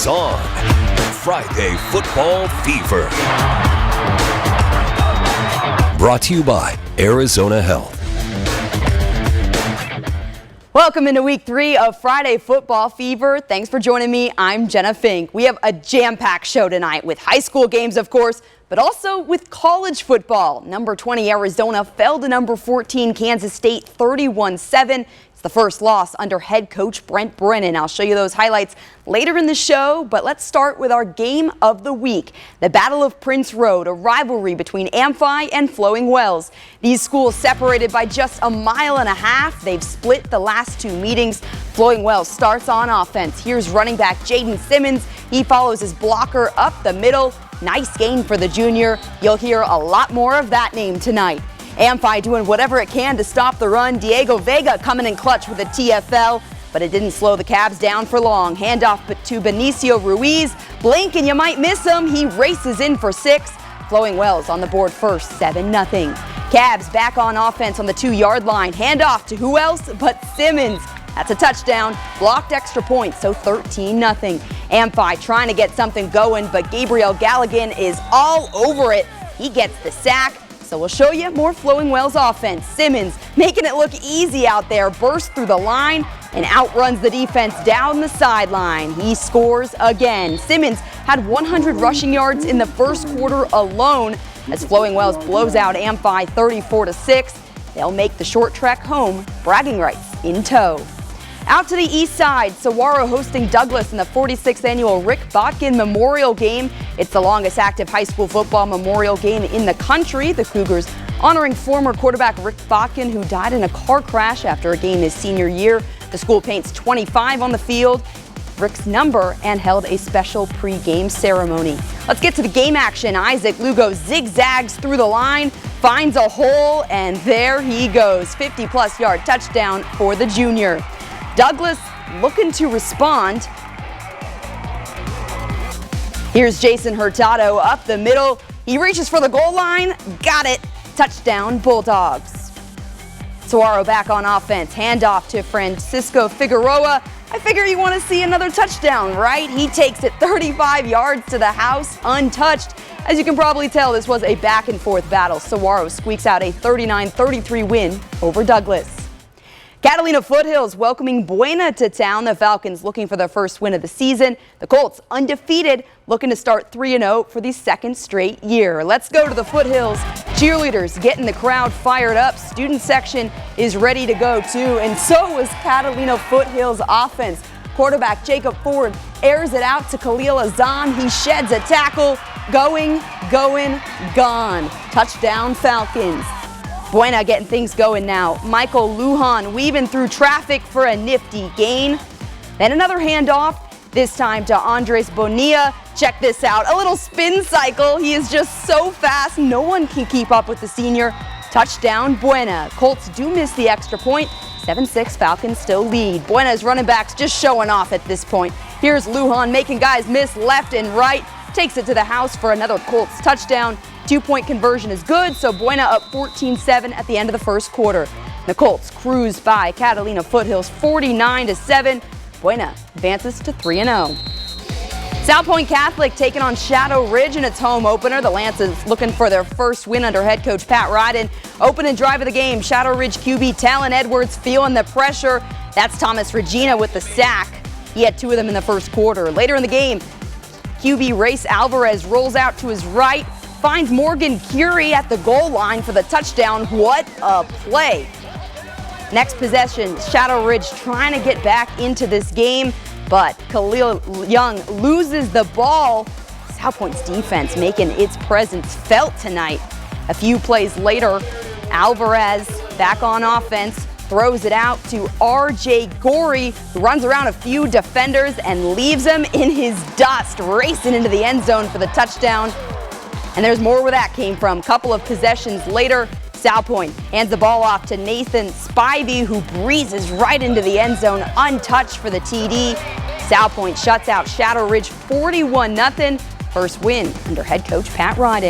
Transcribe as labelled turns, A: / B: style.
A: It's on. Friday Football Fever. Brought to you by Arizona Health.
B: Welcome into week 3 of Friday Football Fever. Thanks for joining me. I'm Jenna Fink. We have a jam-packed show tonight with high school games, of course, but also with college football. Number 20 Arizona fell to number 14 Kansas State 31-7. It's the first loss under head coach Brent Brennan. I'll show you those highlights later in the show, but let's start with our game of the week. The Battle of Prince Road, a rivalry between Amphi and Flowing Wells. These schools separated by just a mile and a half. They've split the last 2 meetings. Flowing Wells starts on offense. Here's running back Jaden Simmons. He follows his blocker up the middle. Nice gain for the junior. You'll hear a lot more of that name tonight. Amphi doing whatever it can to stop the run. Diego Vega coming in clutch with a TFL, but it didn't slow the Cavs down for long. Handoff to Benicio Ruiz. Blink and you might miss him. He races in for 6. Flowing Wells on the board first, 7-0. Cavs back on offense on the 2-yard line. Handoff to who else but Simmons. That's a touchdown. Blocked extra points, so 13-0. Amphi trying to get something going, but Gabriel Galligan is all over it. He gets the sack. So we'll show you more Flowing Wells offense. Simmons making it look easy out there, bursts through the line and outruns the defense down the sideline. He scores again. Simmons had 100 rushing yards in the first quarter alone as Flowing Wells blows out Amphi 34-6. They'll make the short trek home, bragging rights in tow. Out to the east side, Sahuaro hosting Douglas in the 46th annual Rick Botkin Memorial Game. It's the longest active high school football memorial game in the country. The Cougars honoring former quarterback Rick Botkin, who died in a car crash after a game his senior year. The school paints 25 on the field, Rick's number, and held a special pre-game ceremony. Let's get to the game action. Isaac Lugo zigzags through the line, finds a hole, and there he goes. 50-plus yard touchdown for the junior. Douglas looking to respond. Here's Jason Hurtado up the middle. He reaches for the goal line. Got it. Touchdown, Bulldogs. Sahuaro back on offense. Handoff to Francisco Figueroa. I figure you want to see another touchdown, right? He takes it 35 yards to the house, untouched. As you can probably tell, this was a back-and-forth battle. Sahuaro squeaks out a 39-33 win over Douglas. Catalina Foothills welcoming Buena to town. The Falcons looking for their first win of the season. The Colts undefeated, looking to start 3-0 for the second straight year. Let's go to the Foothills. Cheerleaders getting the crowd fired up. Student section is ready to go too, and so was Catalina Foothills offense. Quarterback Jacob Ford airs it out to Khalil Azan. He sheds a tackle. Going, gone. Touchdown Falcons. Buena getting things going now. Michael Lujan weaving through traffic for a nifty gain. Then another handoff, this time to Andres Bonilla. Check this out, a little spin cycle. He is just so fast, no one can keep up with the senior. Touchdown Buena. Colts do miss the extra point. 7-6 Falcons still lead. Buena's running backs just showing off at this point. Here's Lujan making guys miss left and right. Takes it to the house for another Colts touchdown. 2-point conversion is good, so Buena up 14-7 at the end of the first quarter. The Colts cruise by Catalina Foothills 49-7. Buena advances to 3-0. Salpointe Catholic taking on Shadow Ridge in its home opener. The Lancers looking for their first win under head coach Pat Ryden. Opening drive of the game, Shadow Ridge QB Talon Edwards feeling the pressure. That's Thomas Regina with the sack. He had 2 of them in the first quarter. Later in the game, QB Race Alvarez rolls out to his right, finds Morgan Curie at the goal line for the touchdown. What a play. Next possession, Shadow Ridge trying to get back into this game, but Khalil Young loses the ball. Salpointe's defense making its presence felt tonight. A few plays later, Alvarez back on offense, throws it out to R.J. Gorey, who runs around a few defenders and leaves him in his dust, racing into the end zone for the touchdown. And there's more where that came from. Couple of possessions later, Salpointe hands the ball off to Nathan Spivey, who breezes right into the end zone, untouched for the TD. Salpointe shuts out Shadow Ridge 41-0. First win under head coach Pat Ryden.